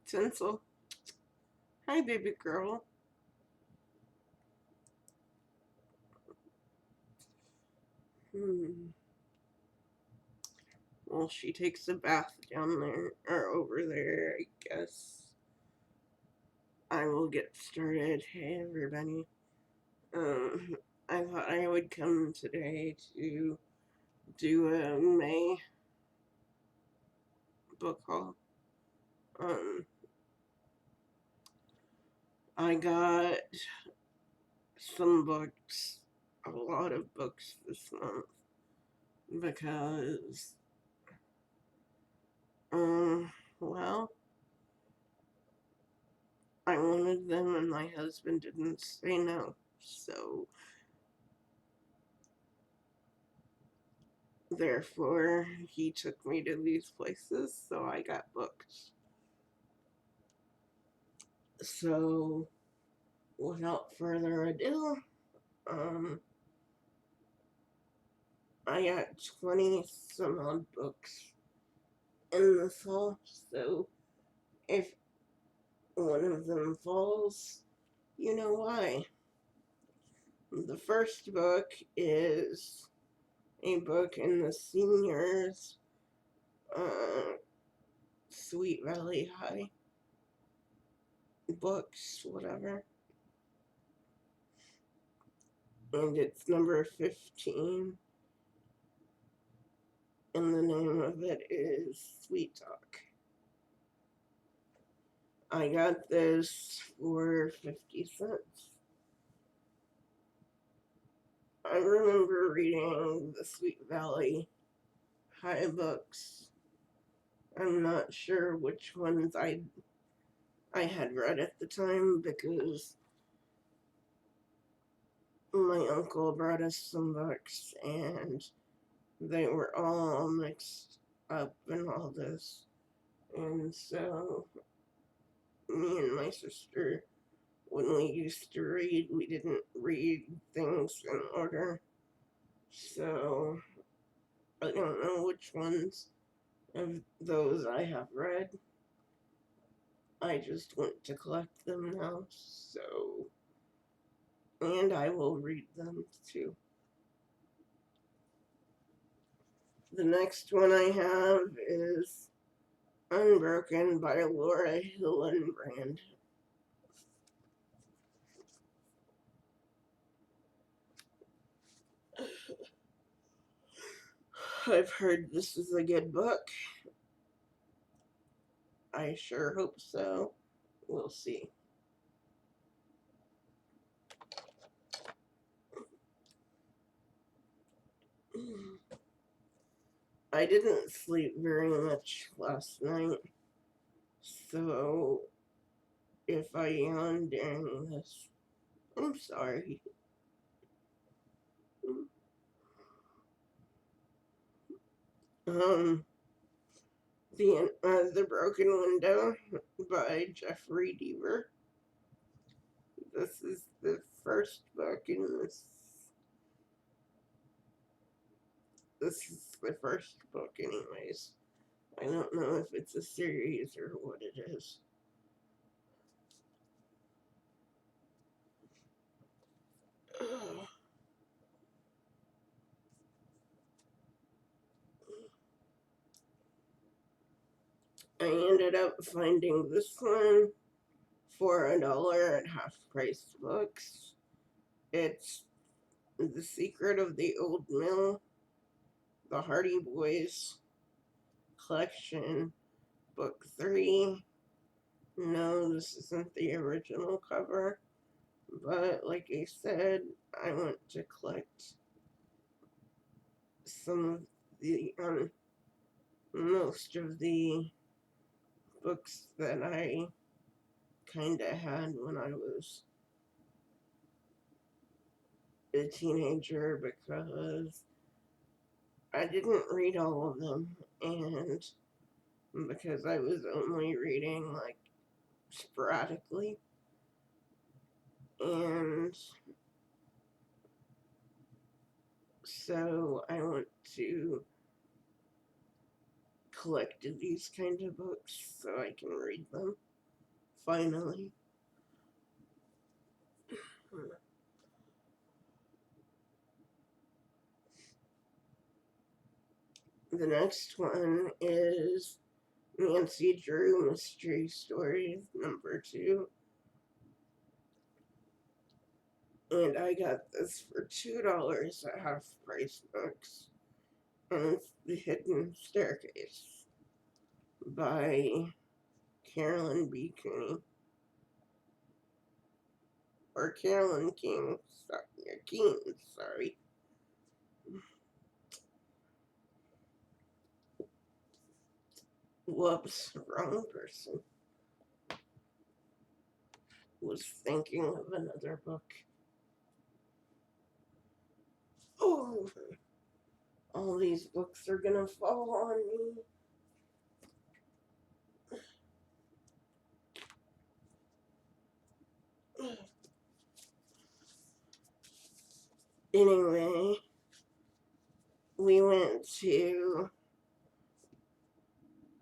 Tinsel. Hi, baby girl. Well, she takes a bath down there, or over there, I guess. I will get started. Hey, everybody. Um, I thought I would come today to do a May book haul. Um, I got some books, a lot of books this month because, well, I wanted them and my husband didn't say no. So, therefore, he took me to these places, so I got books. So, without further ado, um, I got 20 some odd books in this haul, so if one of them falls, you know why. The first book is a book in the seniors, uh, Sweet Valley High books, whatever. And it's number 15. And the name of it is Sweet Talk. I got this for 50 cents. I remember reading the Sweet Valley High books. I'm not sure which ones I had read at the time because my uncle brought us some books and they were all mixed up and all this. And so me and my sister, when we used to read, we didn't read things in order. So I don't know which ones of those I have read. I just want to collect them now, so. And I will read them too. The next one I have is Unbroken by Laura Hillenbrand. I've heard this is a good book. I sure hope so. We'll see. I didn't sleep very much last night, so if I yawn during this, I'm sorry. Um, the Broken Window by Jeffrey Deever. This is the first book in this. This is the first book, anyways. I don't know if it's a series or what it is. I ended up finding this one for $1 at Half Price Books. It's The Secret of the Old Mill, the Hardy Boys collection, book 3. No, this isn't the original cover, but like I said, I want to collect some of the, most of the books that I kinda had when I was a teenager because I didn't read all of them, and because I was only reading like sporadically, and so I want to collect these kind of books so I can read them. finally. The next one is Nancy Drew Mystery Stories #2. And I got this for $2 at Half Price Books. And it's The Hidden Staircase by Carolyn B. Cooney. Or Carolyn King. Sorry. Whoops, wrong person. Was thinking of another book. Oh, all these books are gonna fall on me. Anyway, we went to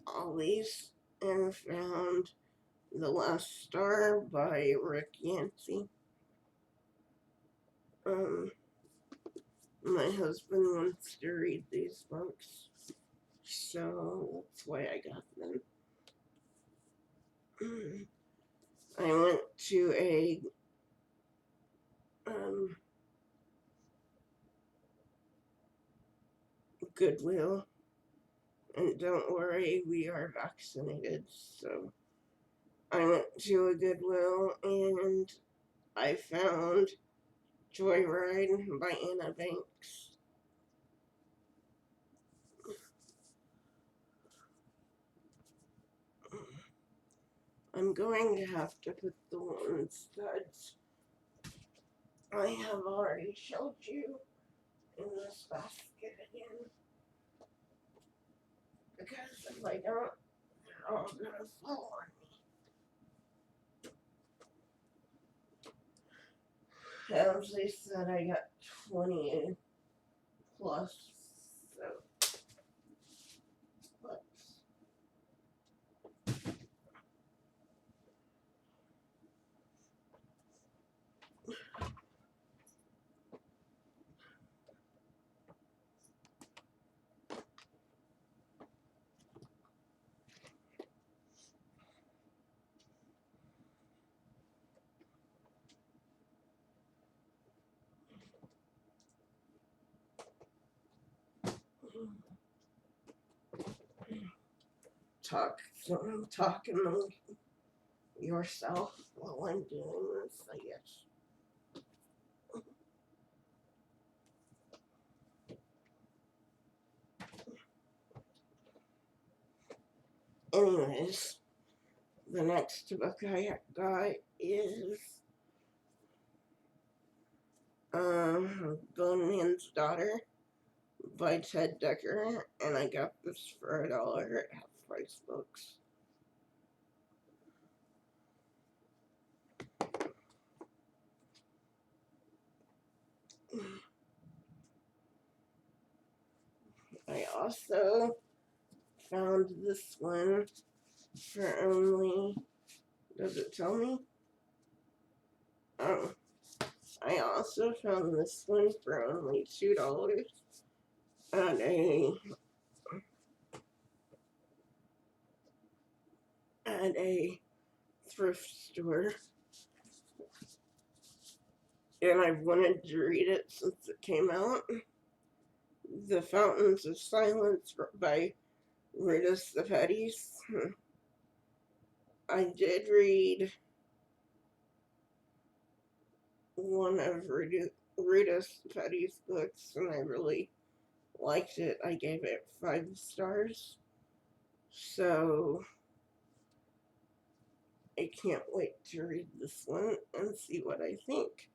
Ollie's and found The Last Star by Rick Yancey. My husband wants to read these books, so that's why I got them. I went to a Goodwill, and don't worry, we are vaccinated, so I went to a Goodwill and I found Joyride by Anna Banks. I'm going to have to put the ones that I have already showed you in this basket again. Because if I don't, they're all gonna fall on me. As they said, I got 20 plus, so let's. Talking to yourself while I'm doing this, I guess. Anyways, the next book I got is Goldman's Daughter by Ted Decker, and I got this for $1 at Half Price Books. I also found this one for only, does it tell me? Oh, I also found this one for only $2 at a thrift store. And I've wanted to read it since it came out. The Fountains of Silence by Ritus the Petties. I did read one of Ritus the Petties' books, and I really liked it. I gave it 5 stars. So I can't wait to read this one and see what I think.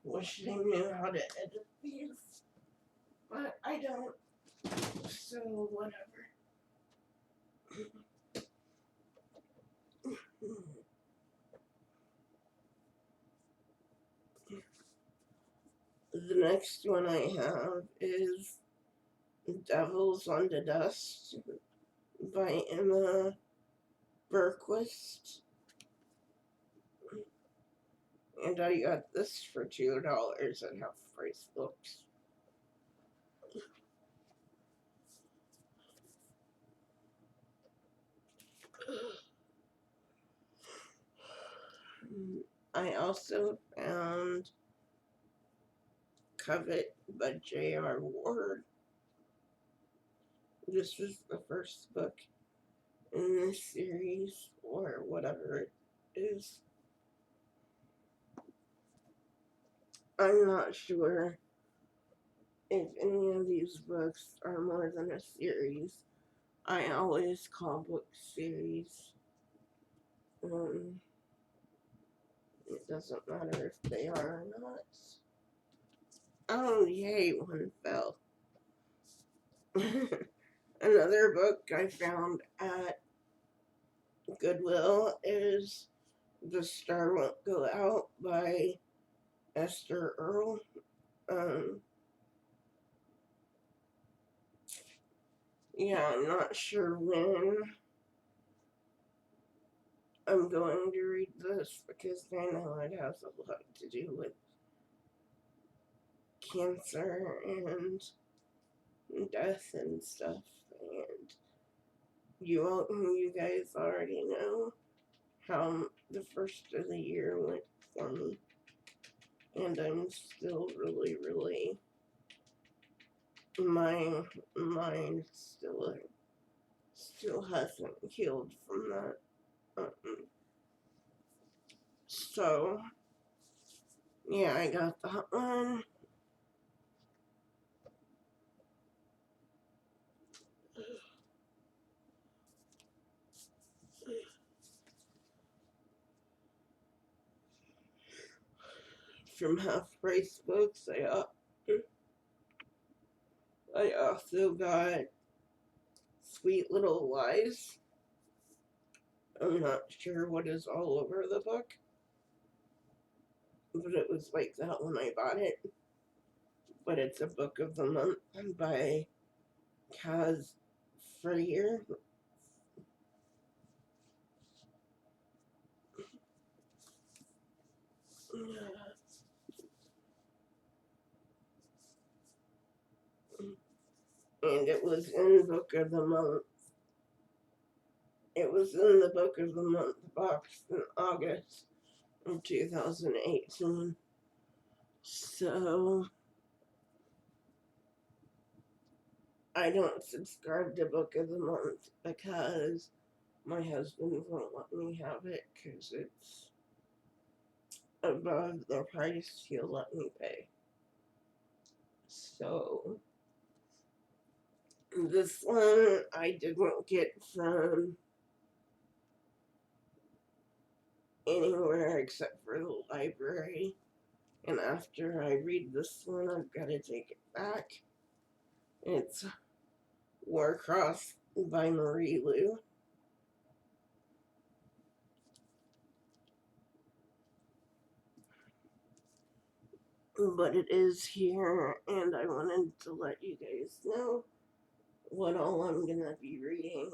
Wish I knew how to edit these, but I don't, so whatever. next one I have is Devils Underdust by Emma Bergquist. And I got this for $2 at Half Price Books. I also found Covet by J.R. Ward. This was the first book in this series, or whatever it is. I'm not sure if any of these books are more than a series. I always call books series. It doesn't matter if they are or not. Oh, yay, one fell. Another book I found at Goodwill is The Star Won't Go Out by Esther Earl. Yeah, I'm not sure when I'm going to read this because I know it has a lot to do with cancer and death and stuff. And you guys already know how the first of the year went for me. And I'm still really, my mind still hasn't healed from that. So, yeah, I got that one. From Half Price Books, I also got Sweet Little Lies. I'm not sure what is all over the book, but it was like that when I bought it. But it's a book of the month by Kaz Freer. And it was in Book of the Month. It was in the Book of the Month box in August of 2018. So, I don't subscribe to Book of the Month because my husband won't let me have it because it's above the price he'll let me pay. So, this one I didn't get from anywhere except for the library. And after I read this one, I've got to take it back. It's Warcross by Marie Lu. But it is here, and I wanted to let you guys know what all I'm gonna be reading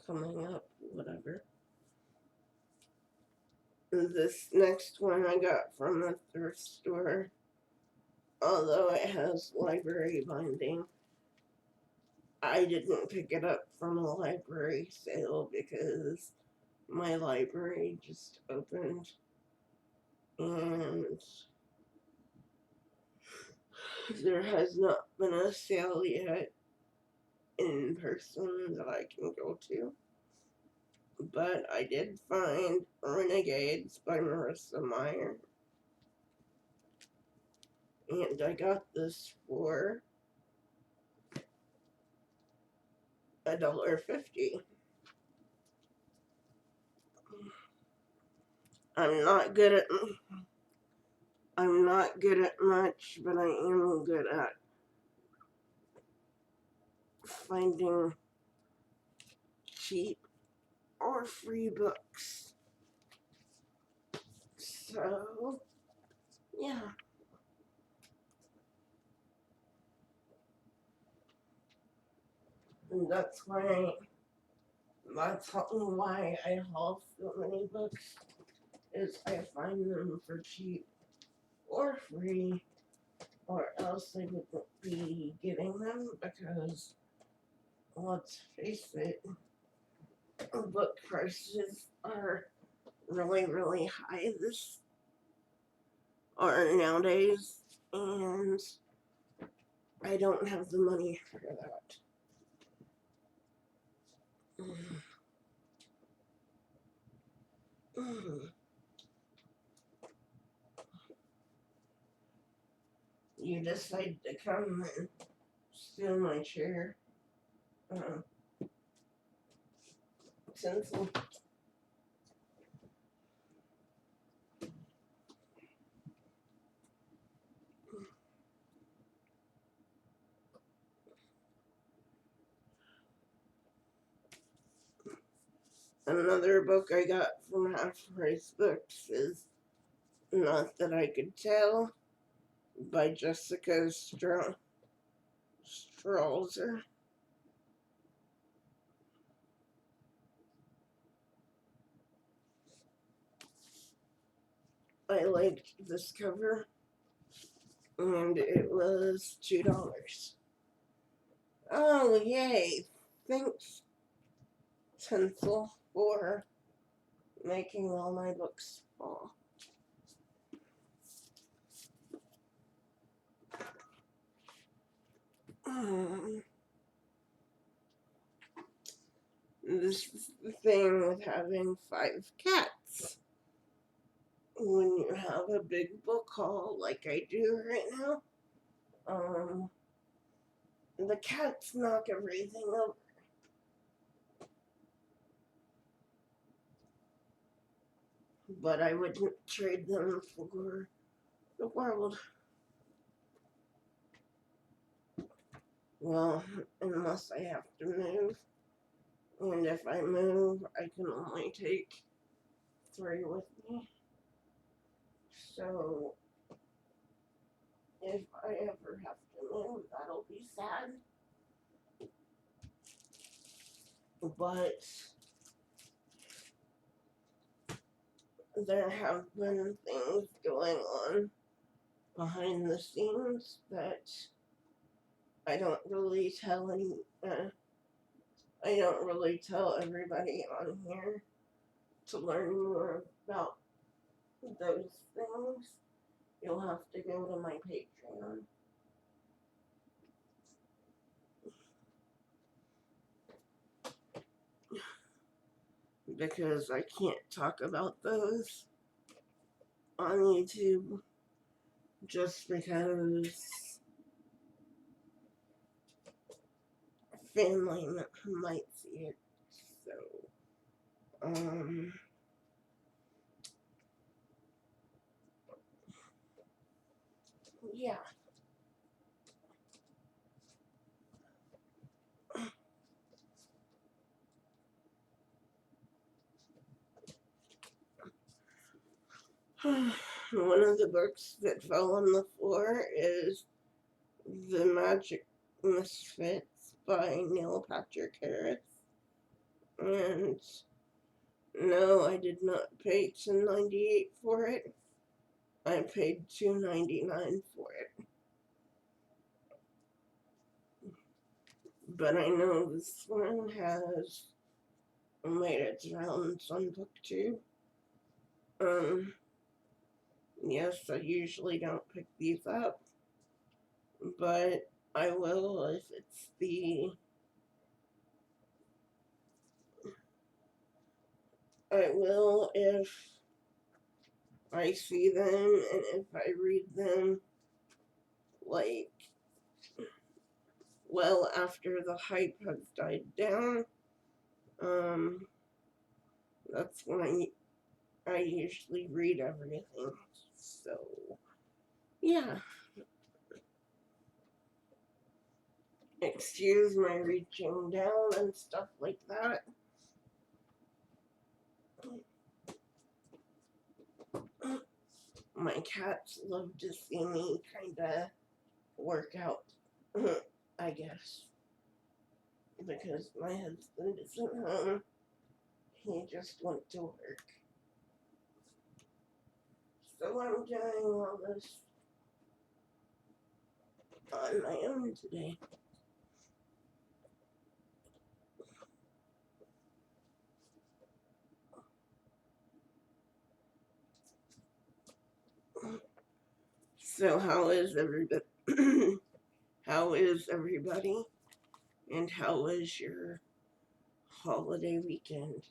coming up, whatever. This next one I got from the thrift store, although it has library binding. I didn't pick it up from a library sale because my library just opened and there has not been a sale yet in person that I can go to. But I did find Renegades by Marissa Meyer. And I got this for $1.50. I'm not good at much, but I am good at finding cheap or free books. So, yeah. And that's why I haul so many books, is I find them for cheap or free, or else I wouldn't be getting them because, let's face it, book prices are really, really high nowadays, and I don't have the money for that. You decide to come and steal my chair. Tinsel. Another book I got from Half Price Books is Not That I Could Tell by Jessica Stralzer. I liked this cover, and it was $2. Oh, yay! Thanks, Tinsel, for making all my books fall. This is the thing with having 5 cats. When you have a big book haul like I do right now, the cats knock everything over. But I wouldn't trade them for the world. Well, unless I have to move. And if I move, I can only take 3 with me. So, if I ever have to move, that'll be sad. But there have been things going on behind the scenes that I don't really tell I don't really tell everybody on here to learn more about those things. You'll have to go to my Patreon. Because I can't talk about those on YouTube just because family might see it. So, yeah. One of the books that fell on the floor is The Magic Misfits by Neil Patrick Harris. And no, I did not pay $10.98 for it. I paid $2.99 for it. But I know this one has made its rounds on BookTube. Yes, I usually don't pick these up, but I will if it's I will if I see them and if I read them, like, well after the hype has died down. That's when I usually read everything. So, yeah. Excuse my reaching down and stuff like that. My cats love to see me kinda work out, I guess. because my husband isn't home. He just went to work. So I'm doing all this on my own today. So how is everybody? How is everybody? And how was your holiday weekend?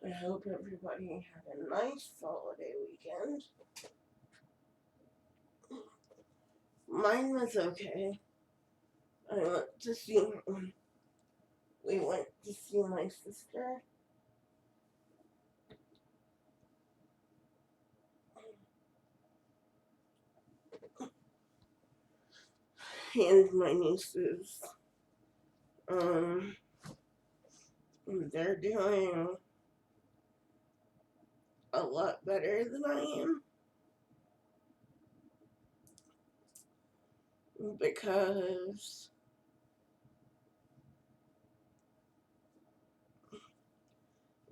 I hope everybody had a nice holiday weekend. Mine was okay. I went to see, we went to see my sister. And my nieces. Um, they're doing a lot better than I am. Because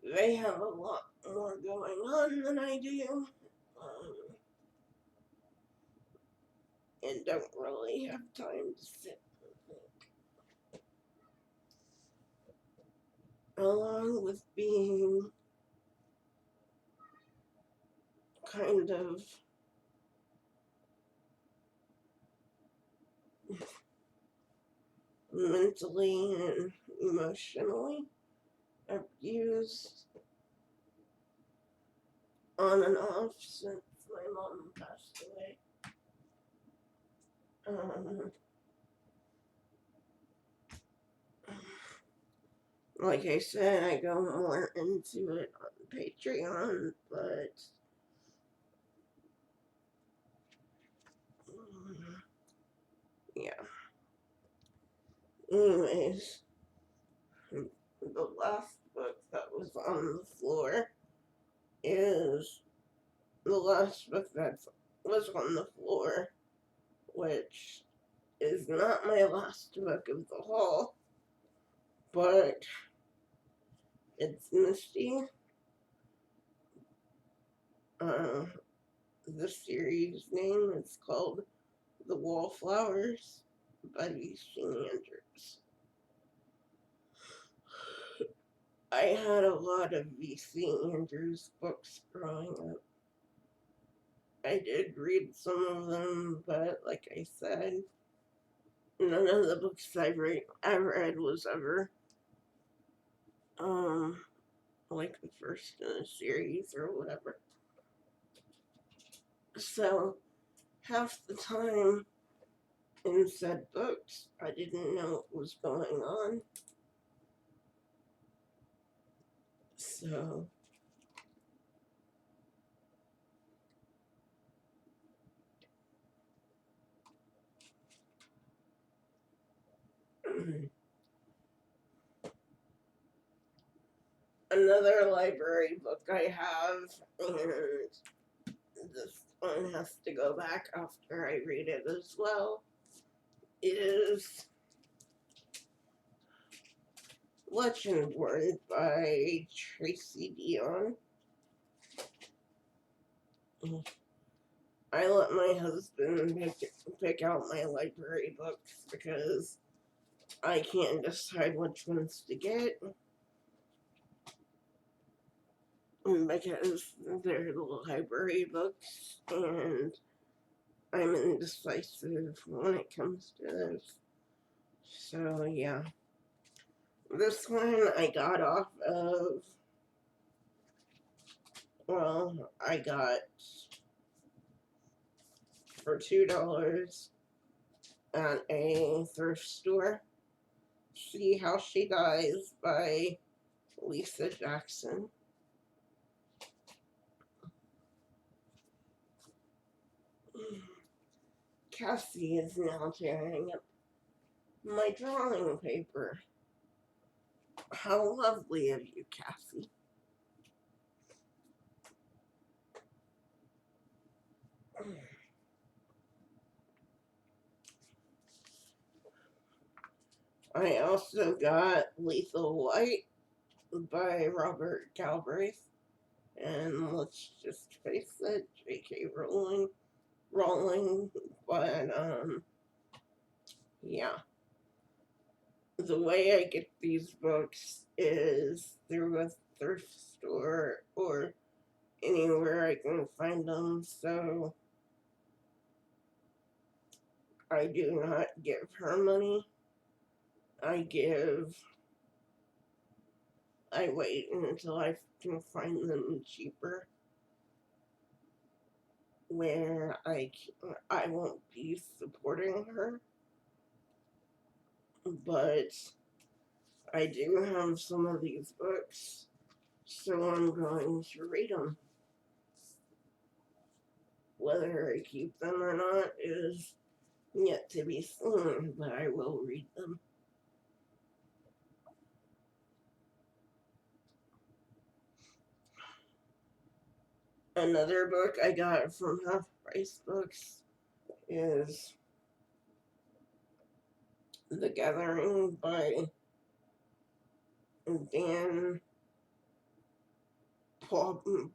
they have a lot more going on than I do. And don't really have time to sit and think. Along with being kind of mentally and emotionally abused on and off since my mom passed away. Like I said, I go more into it on Patreon, but yeah. Anyways, the last book that was on the floor is the last book that was on the floor, which is not my last book of the haul, but it's Misty. The series name is called The Wallflowers by V.C. Andrews. I had a lot of V.C. Andrews books growing up. I did read some of them, but like I said, none of the books I read was ever like the first in a series or whatever. So half the time in said books, I didn't know what was going on. So another library book I have, and this one has to go back after I read it as well, is Legendborn by Tracy Dion. I let my husband pick out my library books because I can't decide which ones to get. Because they're the library books, and I'm indecisive when it comes to this. So, yeah. This one I got off of, well, I got for $2 at a thrift store. See How She Dies by Lisa Jackson. Cassie is now tearing up my drawing paper. How lovely of you, Cassie. I also got Lethal Light by Robert Galbraith. And let's just face it, J.K. Rowling, but, yeah. The way I get these books is through a thrift store or anywhere I can find them, so I do not give her money. I wait until I can find them cheaper where I won't be supporting her, but I do have some of these books, so I'm going to read them. Whether I keep them or not is yet to be seen, but I will read them. Another book I got from Half Price Books is The Gathering by Dan Plowalkie.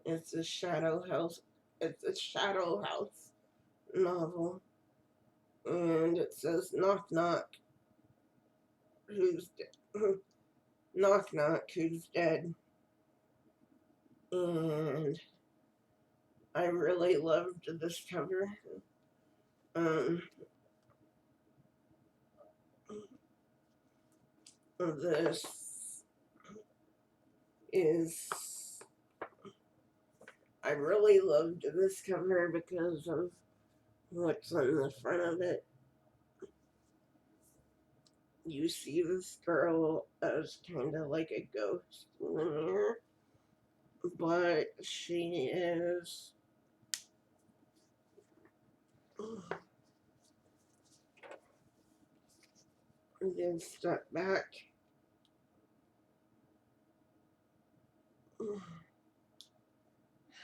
It's a Shadow House. It's a Shadow House novel, and it says knock knock, who's dead? Knock knock, who's dead? And I really loved this cover. Um, this is I really loved this cover because of what's on the front of it. You see this girl as kind of like a ghost in the mirror, but she is then step back.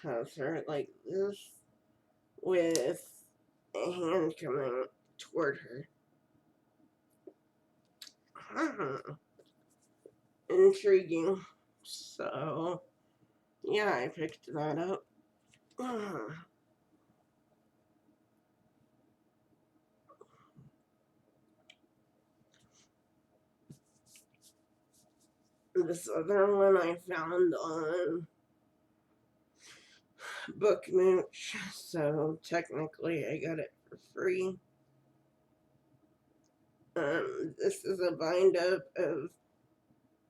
Has her like this with a hand coming toward her. Intriguing. So, yeah, I picked that up. This other one I found on Bookmooch, so technically I got it for free. This is a bind up of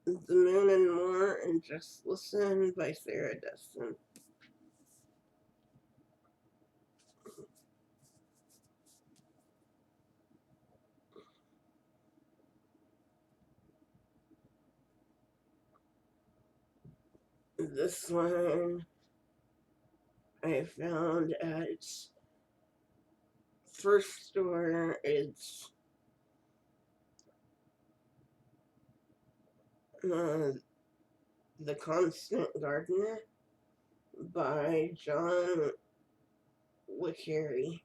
The Moon and More and Just Listen by Sarah Destin. This one I found at thrift store. It's The Constant Gardener by John Wickharry.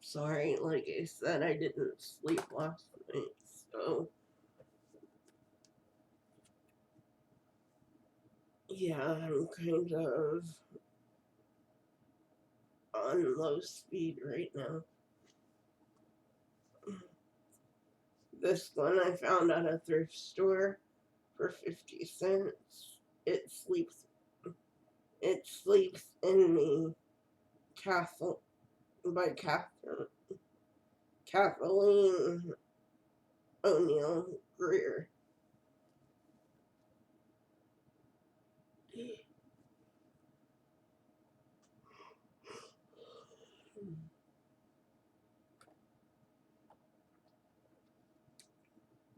Sorry, like I said, I didn't sleep last night, so yeah, I'm kind of on low speed right now. This one I found at a thrift store for 50 cents. It sleeps in me. Castle by Kathleen O'Neill Greer.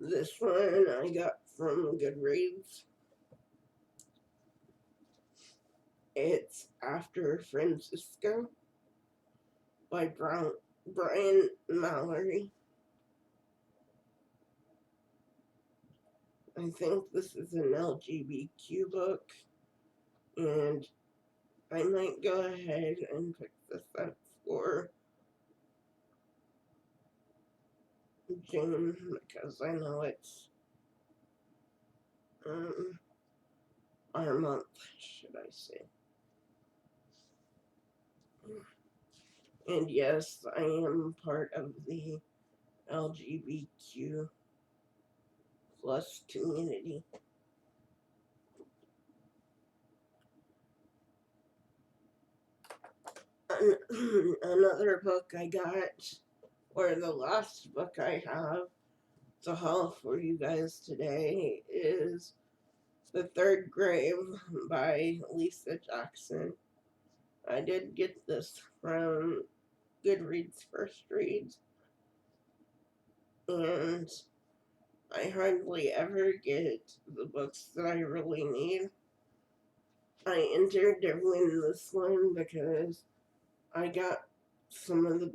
This one I got from Goodreads. It's After Francisco by Brian Mallory. I think this is an LGBTQ book, and I might go ahead and pick this up for June because I know it's our month, should I say. And yes, I am part of the LGBTQ plus community. Another book I got, or the last book I have to haul for you guys today, is The Third Grave by Lisa Jackson. I did get this from Goodreads First Reads, and I hardly ever get the books that I really need. I entered to win this one because I got some of the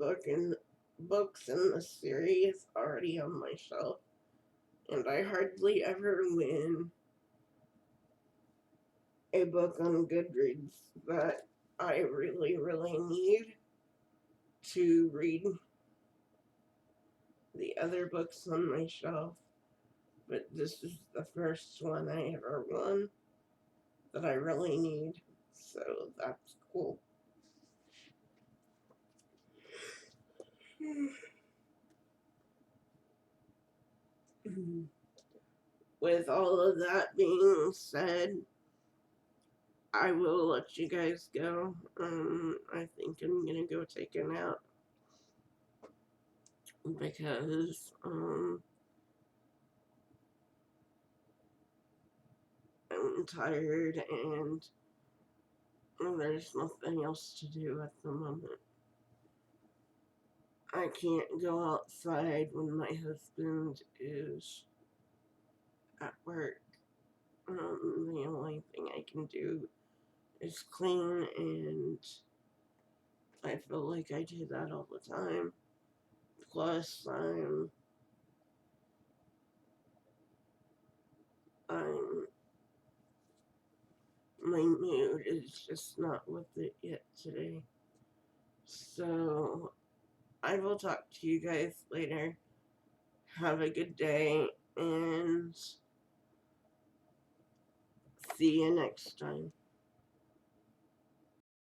books in the series already on my shelf, and I hardly ever win a book on Goodreads that I really, really need to read the other books on my shelf. But this is the first one I ever won that I really need, so that's cool. With all of that being said, I will let you guys go. I think I'm gonna go take a nap because I'm tired and there's nothing else to do at the moment. I can't go outside when my husband is at work. The only thing I can do is clean, and I feel like I do that all the time. Plus, I'm my mood is just not with it yet today. So, I will talk to you guys later. Have a good day, and see you next time.